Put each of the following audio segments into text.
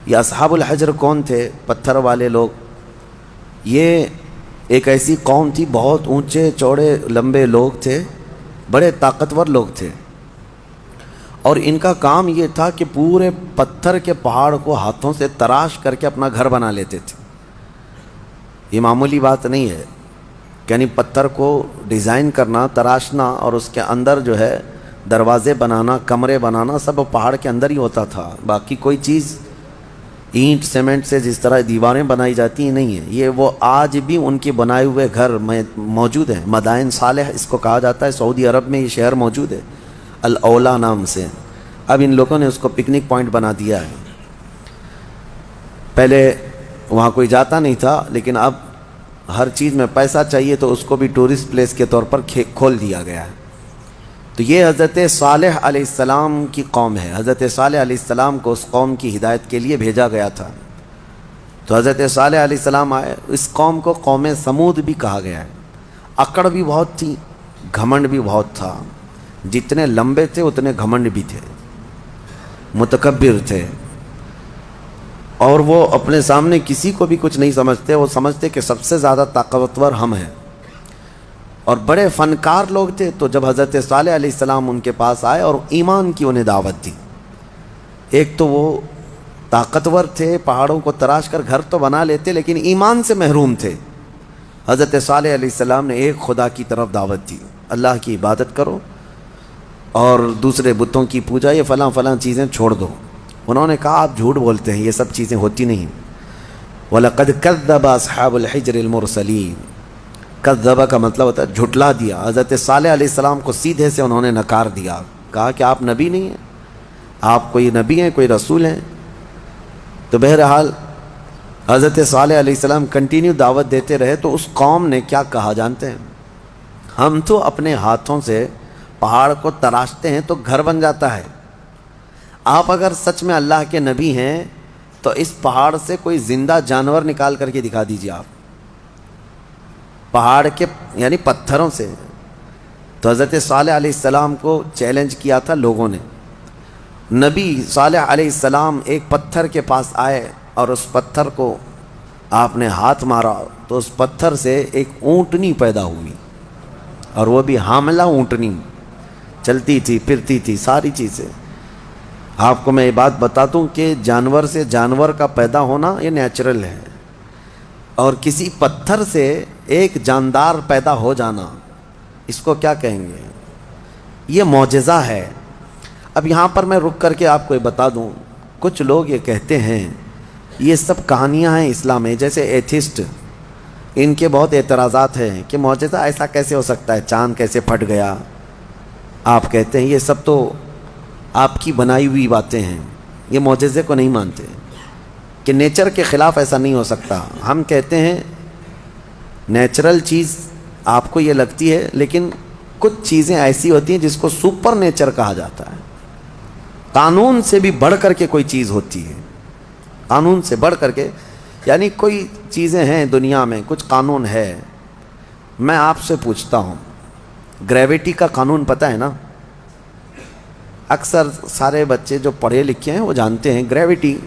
یہ اصحاب الحجر کون تھے؟ پتھر والے لوگ. یہ ایک ایسی قوم تھی، بہت اونچے چوڑے لمبے لوگ تھے، بڑے طاقتور لوگ تھے، اور ان کا کام یہ تھا کہ پورے پتھر کے پہاڑ کو ہاتھوں سے تراش کر کے اپنا گھر بنا لیتے تھے. یہ معمولی بات نہیں ہے، یعنی پتھر کو ڈیزائن کرنا، تراشنا، اور اس کے اندر جو ہے دروازے بنانا، کمرے بنانا، سب پہاڑ کے اندر ہی ہوتا تھا. باقی کوئی چیز اینٹ سیمنٹ سے جس طرح دیواریں بنائی جاتی ہیں نہیں ہے. یہ وہ آج بھی ان کے بنائے ہوئے گھر موجود ہیں. مدائن صالح اس کو کہا جاتا ہے. سعودی عرب میں یہ شہر موجود ہے الاولا نام سے. اب ان لوگوں نے اس کو پکنک پوائنٹ بنا دیا ہے. پہلے وہاں کوئی جاتا نہیں تھا، لیکن اب ہر چیز میں پیسہ چاہیے تو اس کو بھی ٹورسٹ پلیس کے طور پر کھول دیا گیا ہے. تو یہ حضرت صالح علیہ السلام کی قوم ہے. حضرت صالح علیہ السلام کو اس قوم کی ہدایت کے لیے بھیجا گیا تھا. تو حضرت صالح علیہ السلام آئے. اس قوم کو قوم سمود بھی کہا گیا ہے. اکڑ بھی بہت تھی، گھمنڈ بھی بہت تھا. جتنے لمبے تھے اتنے گھمنڈ بھی تھے، متکبر تھے، اور وہ اپنے سامنے کسی کو بھی کچھ نہیں سمجھتے. وہ سمجھتے کہ سب سے زیادہ طاقتور ہم ہیں، اور بڑے فنکار لوگ تھے. تو جب حضرت صالح علیہ السلام ان کے پاس آئے اور ایمان کی انہیں دعوت دی، ایک تو وہ طاقتور تھے، پہاڑوں کو تراش کر گھر تو بنا لیتے، لیکن ایمان سے محروم تھے. حضرت صالح علیہ السلام نے ایک خدا کی طرف دعوت دی، اللہ کی عبادت کرو اور دوسرے بتوں کی پوجا، یہ فلاں فلاں چیزیں چھوڑ دو. انہوں نے کہا آپ جھوٹ بولتے ہیں، یہ سب چیزیں ہوتی نہیں. وَلَقَدْ كَذَّبَ أَصْحَابُ الْحِجْرِ الْمُرْسَلِينَ. کذبہ کا مطلب ہوتا ہے جھٹلا دیا. حضرت صالح علیہ السلام کو سیدھے سے انہوں نے نکار دیا، کہا کہ آپ نبی نہیں ہیں، آپ کوئی نبی ہیں، کوئی رسول ہیں. تو بہرحال حضرت صالح علیہ السلام کنٹینیو دعوت دیتے رہے. تو اس قوم نے کیا کہا جانتے ہیں؟ ہم تو اپنے ہاتھوں سے پہاڑ کو تراشتے ہیں تو گھر بن جاتا ہے. آپ اگر سچ میں اللہ کے نبی ہیں تو اس پہاڑ سے کوئی زندہ جانور نکال کر کے دکھا دیجیے آپ، پہاڑ کے یعنی پتھروں سے. تو حضرت صالح علیہ السلام کو چیلنج کیا تھا لوگوں نے. نبی صالح علیہ السلام ایک پتھر کے پاس آئے اور اس پتھر کو آپ نے ہاتھ مارا تو اس پتھر سے ایک اونٹنی پیدا ہوئی، اور وہ بھی حاملہ اونٹنی، چلتی تھی، پھرتی تھی، ساری چیزیں. آپ کو میں یہ بات بتا دوں کہ جانور سے جانور کا پیدا ہونا یہ نیچرل ہے، اور کسی پتھر سے ایک جاندار پیدا ہو جانا، اس کو کیا کہیں گے؟ یہ معجزہ ہے. اب یہاں پر میں رک کر کے آپ کو یہ بتا دوں، کچھ لوگ یہ کہتے ہیں یہ سب کہانیاں ہیں اسلام میں. جیسے ایتھسٹ، ان کے بہت اعتراضات ہیں کہ معجزہ ایسا کیسے ہو سکتا ہے، چاند کیسے پھٹ گیا. آپ کہتے ہیں یہ سب تو آپ کی بنائی ہوئی باتیں ہیں، یہ معجزے کو نہیں مانتے کہ نیچر کے خلاف ایسا نہیں ہو سکتا. ہم کہتے ہیں نیچرل چیز آپ کو یہ لگتی ہے، لیکن کچھ چیزیں ایسی ہوتی ہیں جس کو سپر نیچر کہا جاتا ہے. قانون سے بھی بڑھ کر کے کوئی چیز ہوتی ہے، قانون سے بڑھ کر کے، یعنی کوئی چیزیں ہیں دنیا میں، کچھ قانون ہے. میں آپ سے پوچھتا ہوں، گریویٹی کا قانون پتہ ہے نا؟ اکثر سارے بچے جو پڑھے لکھے ہیں وہ جانتے ہیں گریویٹی،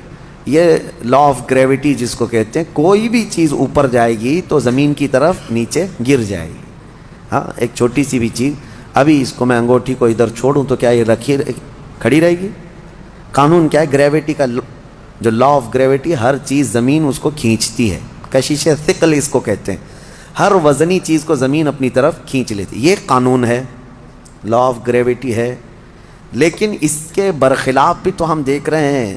یہ لا آف گریویٹی جس کو کہتے ہیں. کوئی بھی چیز اوپر جائے گی تو زمین کی طرف نیچے گر جائے گی. ہاں، ایک چھوٹی سی بھی چیز، ابھی اس کو میں انگوٹھی کو ادھر چھوڑوں تو کیا یہ رکھی کھڑی رہے گی؟ قانون کیا ہے گریویٹی کا؟ جو لا آف گریویٹی، ہر چیز زمین اس کو کھینچتی ہے. کشش ثقل اس کو کہتے ہیں، ہر وزنی چیز کو زمین اپنی طرف کھینچ لیتی. یہ قانون ہے، لا آف گریویٹی ہے. لیکن اس کے برخلاف بھی تو ہم دیکھ رہے ہیں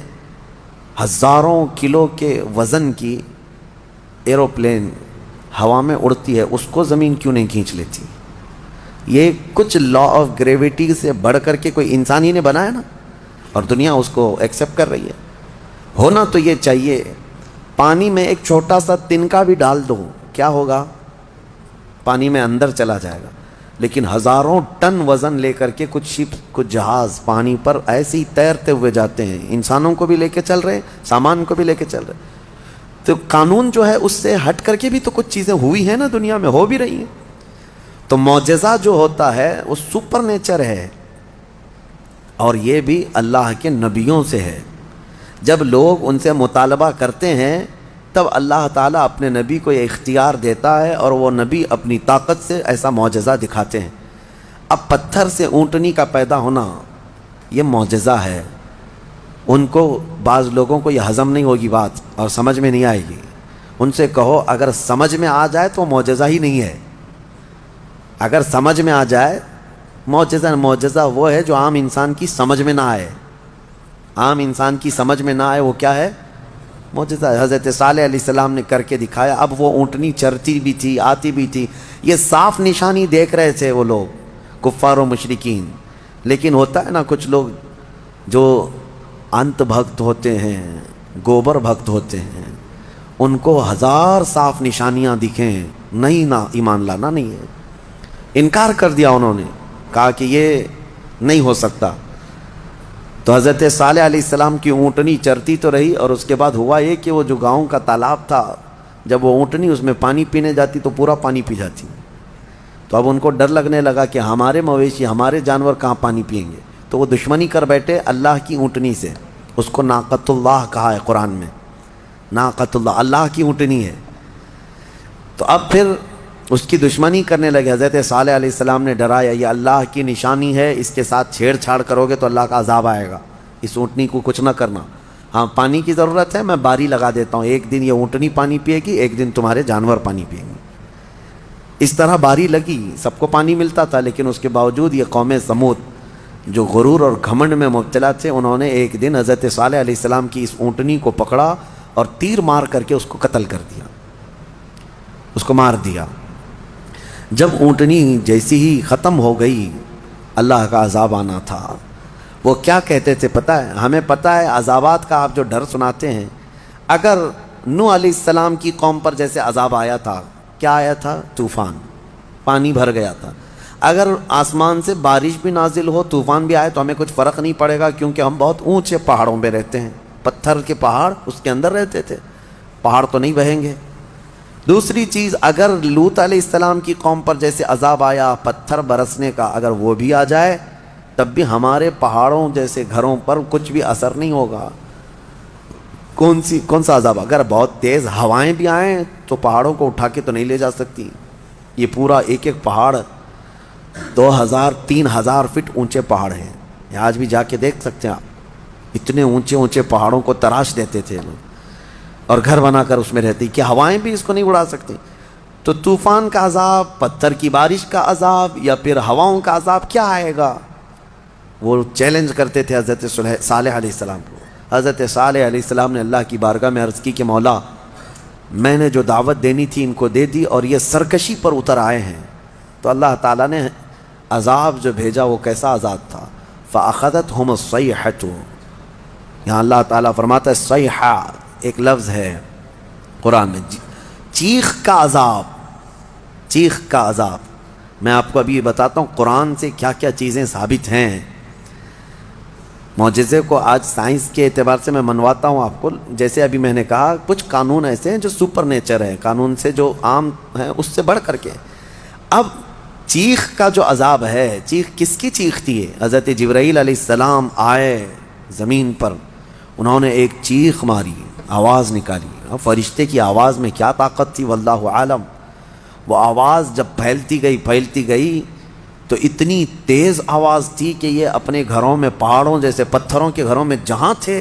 ہزاروں کلو کے وزن کی ایروپلین ہوا میں اڑتی ہے، اس کو زمین کیوں نہیں کھینچ لیتی؟ یہ کچھ لا آف گریویٹی سے بڑھ کر کے کوئی انسان ہی نے بنایا نا، اور دنیا اس کو ایکسیپٹ کر رہی ہے. ہونا تو یہ چاہیے. پانی میں ایک چھوٹا سا تنکا بھی ڈال دو، کیا ہوگا؟ پانی میں اندر چلا جائے گا. لیکن ہزاروں ٹن وزن لے کر کے کچھ شپ، کچھ جہاز پانی پر ایسے ہی تیرتے ہوئے جاتے ہیں، انسانوں کو بھی لے کے چل رہے ہیں، سامان کو بھی لے کے چل رہے ہیں. تو قانون جو ہے اس سے ہٹ کر کے بھی تو کچھ چیزیں ہوئی ہیں نا، دنیا میں ہو بھی رہی ہیں. تو معجزہ جو ہوتا ہے وہ سپر نیچر ہے، اور یہ بھی اللہ کے نبیوں سے ہے. جب لوگ ان سے مطالبہ کرتے ہیں تب اللہ تعالیٰ اپنے نبی کو یہ اختیار دیتا ہے اور وہ نبی اپنی طاقت سے ایسا معجزہ دکھاتے ہیں۔ اب پتھر سے اونٹنی کا پیدا ہونا یہ معجزہ ہے، ان کو بعض لوگوں کو یہ ہضم نہیں ہوگی بات اور سمجھ میں نہیں آئے گی۔ ان سے کہو اگر سمجھ میں آ جائے تو معجزہ ہی نہیں ہے، اگر سمجھ میں آ جائے معجزہ وہ ہے جو عام انسان کی سمجھ میں نہ آئے، عام انسان کی سمجھ میں نہ آئے وہ کیا ہے؟ معجزہ ہے۔ حضرت صالح علیہ السلام نے کر کے دکھایا۔ اب وہ اونٹنی چرتی بھی تھی، آتی بھی تھی، یہ صاف نشانی دیکھ رہے تھے وہ لوگ کفار و مشرکین، لیکن ہوتا ہے نا کچھ لوگ جو انت بھکت ہوتے ہیں، گوبر بھکت ہوتے ہیں، ان کو ہزار صاف نشانیاں دکھیں نہیں، نہ ایمان لانا نہیں ہے، انکار کر دیا انہوں نے، کہا کہ یہ نہیں ہو سکتا۔ تو حضرت صالح علیہ السلام کی اونٹنی چرتی تو رہی، اور اس کے بعد ہوا یہ کہ وہ جو گاؤں کا تالاب تھا، جب وہ اونٹنی اس میں پانی پینے جاتی تو پورا پانی پی جاتی، تو اب ان کو ڈر لگنے لگا کہ ہمارے مویشی، ہمارے جانور کہاں پانی پئیں گے، تو وہ دشمنی کر بیٹھے اللہ کی اونٹنی سے۔ اس کو ناقۃ اللہ کہا ہے قرآن میں، ناقۃ اللہ، اللہ کی اونٹنی ہے۔ تو اب پھر اس کی دشمنی کرنے لگے۔ حضرت صالح علیہ السلام نے ڈرایا یہ اللہ کی نشانی ہے، اس کے ساتھ چھیڑ چھاڑ کرو گے تو اللہ کا عذاب آئے گا، اس اونٹنی کو کچھ نہ کرنا، ہاں پانی کی ضرورت ہے، میں باری لگا دیتا ہوں، ایک دن یہ اونٹنی پانی پیے گی، ایک دن تمہارے جانور پانی پیئیں گے۔ اس طرح باری لگی، سب کو پانی ملتا تھا، لیکن اس کے باوجود یہ قوم سمود جو غرور اور گھمنڈ میں مبتلا تھے، انہوں نے ایک دن حضرت صالح علیہ السلام کی اس اونٹنی کو پکڑا اور تیر مار کر کے اس کو قتل کر دیا، اس کو مار دیا۔ جب اونٹنی جیسی ہی ختم ہو گئی، اللہ کا عذاب آنا تھا۔ وہ کیا کہتے تھے پتہ ہے؟ ہمیں پتہ ہے عذابات کا آپ جو ڈر سناتے ہیں، اگر نوح علیہ السلام کی قوم پر جیسے عذاب آیا تھا، کیا آیا تھا؟ طوفان، پانی بھر گیا تھا۔ اگر آسمان سے بارش بھی نازل ہو، طوفان بھی آئے تو ہمیں کچھ فرق نہیں پڑے گا، کیونکہ ہم بہت اونچے پہاڑوں میں رہتے ہیں، پتھر کے پہاڑ اس کے اندر رہتے تھے، پہاڑ تو نہیں بہیں گے۔ دوسری چیز، اگر لوط علیہ السلام کی قوم پر جیسے عذاب آیا پتھر برسنے کا، اگر وہ بھی آ جائے تب بھی ہمارے پہاڑوں جیسے گھروں پر کچھ بھی اثر نہیں ہوگا۔ کون سا عذاب؟ اگر بہت تیز ہوائیں بھی آئیں تو پہاڑوں کو اٹھا کے تو نہیں لے جا سکتی۔ یہ پورا ایک ایک پہاڑ 2000-3000 فٹ اونچے پہاڑ ہیں، یہ آج بھی جا کے دیکھ سکتے ہیں آپ، اتنے اونچے اونچے پہاڑوں کو تراش دیتے تھے لوگ اور گھر بنا کر اس میں رہتی، کہ ہوائیں بھی اس کو نہیں اڑا سکتی۔ تو طوفان کا عذاب، پتھر کی بارش کا عذاب، یا پھر ہواؤں کا عذاب کیا آئے گا؟ وہ چیلنج کرتے تھے حضرت صالح علیہ السلام کو۔ حضرت صالح علیہ السلام نے اللہ کی بارگاہ میں عرض کی کہ مولا، میں نے جو دعوت دینی تھی ان کو دے دی اور یہ سرکشی پر اتر آئے ہیں۔ تو اللہ تعالیٰ نے عذاب جو بھیجا وہ کیسا عذاب تھا؟ فَأَخَذَتْهُمُ الصَّيْحَةُ، یہاں اللہ تعالیٰ فرماتا ہے صیحہ ایک لفظ ہے قرآن میں، چیخ کا عذاب، چیخ کا عذاب۔ میں آپ کو ابھی بتاتا ہوں قرآن سے کیا کیا چیزیں ثابت ہیں۔ معجزے کو آج سائنس کے اعتبار سے میں منواتا ہوں آپ کو، جیسے ابھی میں نے کہا کچھ قانون ایسے ہیں جو سپر نیچر ہے، قانون سے جو عام ہیں اس سے بڑھ کر کے۔ اب چیخ کا جو عذاب ہے، چیخ کس کی چیخ تھی؟ حضرت جبرائیل علیہ السلام آئے زمین پر، انہوں نے ایک چیخ ماری، آواز نکالی۔ فرشتے کی آواز میں کیا طاقت تھی واللہ عالم۔ وہ آواز جب پھیلتی گئی تو اتنی تیز آواز تھی کہ یہ اپنے گھروں میں، پہاڑوں جیسے پتھروں کے گھروں میں جہاں تھے،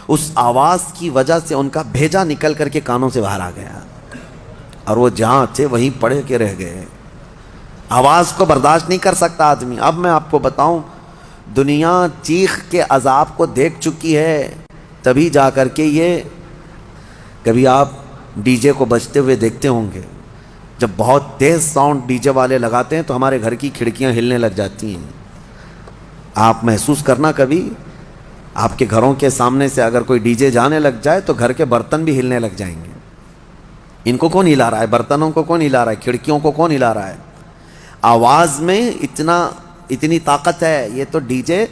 اس آواز کی وجہ سے ان کا بھیجا نکل کر کے کانوں سے باہر آ گیا، اور وہ جہاں تھے وہیں پڑے کے رہ گئے۔ آواز کو برداشت نہیں کر سکتا آدمی۔ اب میں آپ کو بتاؤں، دنیا چیخ کے عذاب کو دیکھ چکی ہے، تبھی جا کر کے یہ، کبھی آپ ڈی جے کو بجتے ہوئے دیکھتے ہوں گے، جب بہت تیز ساؤنڈ ڈی جے والے لگاتے ہیں تو ہمارے گھر کی کھڑکیاں ہلنے لگ جاتی ہیں۔ آپ محسوس کرنا، کبھی آپ کے گھروں کے سامنے سے اگر کوئی ڈی جے جانے لگ جائے تو گھر کے برتن بھی ہلنے لگ جائیں گے۔ ان کو کون ہلا رہا ہے؟ برتنوں کو کون ہلا رہا ہے؟ کھڑکیوں کو کون ہلا رہا ہے؟ آواز میں اتنی طاقت ہے۔ یہ تو ڈی جے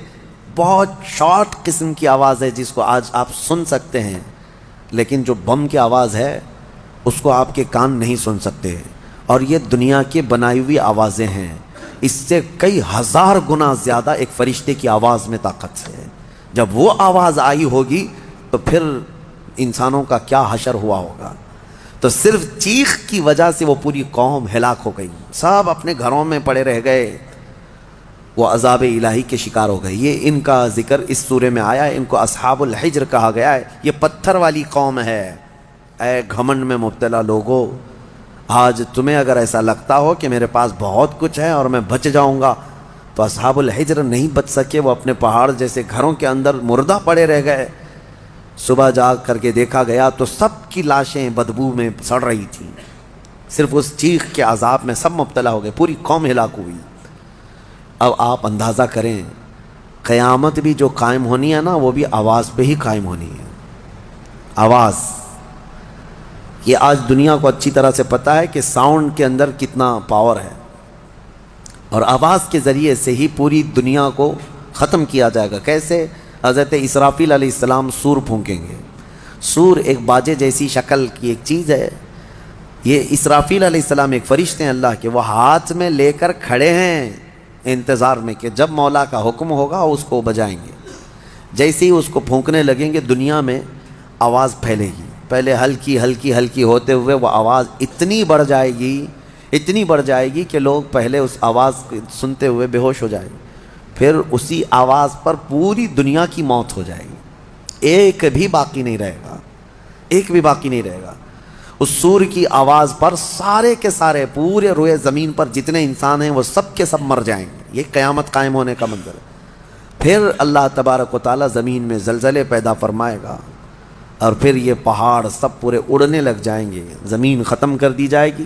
بہت شارٹ قسم کی آواز ہے جس کو آج آپ سن سکتے ہیں، لیکن جو بم کی آواز ہے اس کو آپ کے کان نہیں سن سکتے، اور یہ دنیا کی بنائی ہوئی آوازیں ہیں۔ اس سے کئی ہزار گنا زیادہ ایک فرشتے کی آواز میں طاقت ہے۔ جب وہ آواز آئی ہوگی تو پھر انسانوں کا کیا حشر ہوا ہوگا. تو صرف چیخ کی وجہ سے وہ پوری قوم ہلاک ہو گئی, سب اپنے گھروں میں پڑے رہ گئے, وہ عذاب الہی کے شکار ہو گئے. یہ ان کا ذکر اس سورے میں آیا ہے. ان کو اصحاب الحجر کہا گیا ہے. یہ پتھر والی قوم ہے. اے گھمنڈ میں مبتلا لوگو, آج تمہیں اگر ایسا لگتا ہو کہ میرے پاس بہت کچھ ہے اور میں بچ جاؤں گا, تو اصحاب الحجر نہیں بچ سکے. وہ اپنے پہاڑ جیسے گھروں کے اندر مردہ پڑے رہ گئے. صبح جا کر کے دیکھا گیا تو سب کی لاشیں بدبو میں سڑ رہی تھیں. صرف اس چیخ کے عذاب میں سب مبتلا ہو گئے, پوری قوم ہلاک ہوئی. اب آپ اندازہ کریں, قیامت بھی جو قائم ہونی ہے نا, وہ بھی آواز پہ ہی قائم ہونی ہے. آواز, یہ آج دنیا کو اچھی طرح سے پتہ ہے کہ ساؤنڈ کے اندر کتنا پاور ہے, اور آواز کے ذریعے سے ہی پوری دنیا کو ختم کیا جائے گا. کیسے؟ حضرت اسرافیل علیہ السلام سور پھونکیں گے. سور ایک باجے جیسی شکل کی ایک چیز ہے. یہ اسرافیل علیہ السلام ایک فرشتے ہیں اللہ کے, وہ ہاتھ میں لے کر کھڑے ہیں انتظار میں کہ جب مولا کا حکم ہوگا اس کو بجائیں گے. جیسے ہی اس کو پھونکنے لگیں گے دنیا میں آواز پھیلے گی. پہلے ہلکی ہلکی ہلکی ہوتے ہوئے وہ آواز اتنی بڑھ جائے گی کہ لوگ پہلے اس آواز سنتے ہوئے بے ہوش ہو جائیں گے. پھر اسی آواز پر پوری دنیا کی موت ہو جائے گی. ایک بھی باقی نہیں رہے گا. اس سور کی آواز پر سارے کے سارے پورے روئے زمین پر جتنے انسان ہیں وہ سب کے سب مر جائیں گے. یہ قیامت قائم ہونے کا منظر ہے. پھر اللہ تبارک و تعالیٰ زمین میں زلزلے پیدا فرمائے گا, اور پھر یہ پہاڑ سب پورے اڑنے لگ جائیں گے. زمین ختم کر دی جائے گی,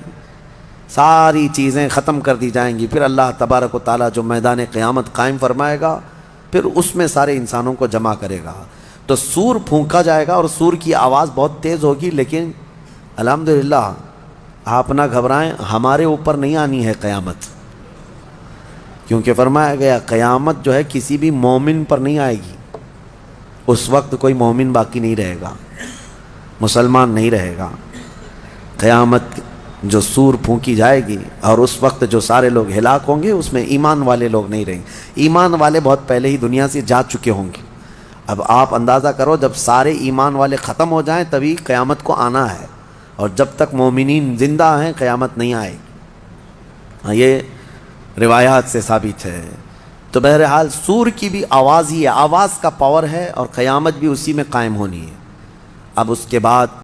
ساری چیزیں ختم کر دی جائیں گی. پھر اللہ تبارک و تعالیٰ جو میدان قیامت قائم فرمائے گا, پھر اس میں سارے انسانوں کو جمع کرے گا. تو سور پھونکا جائے گا, اور سور کی آواز بہت تیز ہوگی. لیکن الحمدللہ آپ نہ گھبرائیں, ہمارے اوپر نہیں آنی ہے قیامت, کیونکہ فرمایا گیا قیامت جو ہے کسی بھی مومن پر نہیں آئے گی. اس وقت کوئی مومن باقی نہیں رہے گا, مسلمان نہیں رہے گا. قیامت جو سور پھونکی جائے گی اور اس وقت جو سارے لوگ ہلاک ہوں گے, اس میں ایمان والے لوگ نہیں رہیں گے. ایمان والے بہت پہلے ہی دنیا سے جا چکے ہوں گے. اب آپ اندازہ کرو, جب سارے ایمان والے ختم ہو جائیں تبھی قیامت کو آنا ہے, اور جب تک مومنین زندہ ہیں قیامت نہیں آئے گی. یہ روایات سے ثابت ہے. تو بہرحال سور کی بھی آواز ہی ہے, آواز کا پاور ہے, اور قیامت بھی اسی میں قائم ہونی ہے. اب اس کے بعد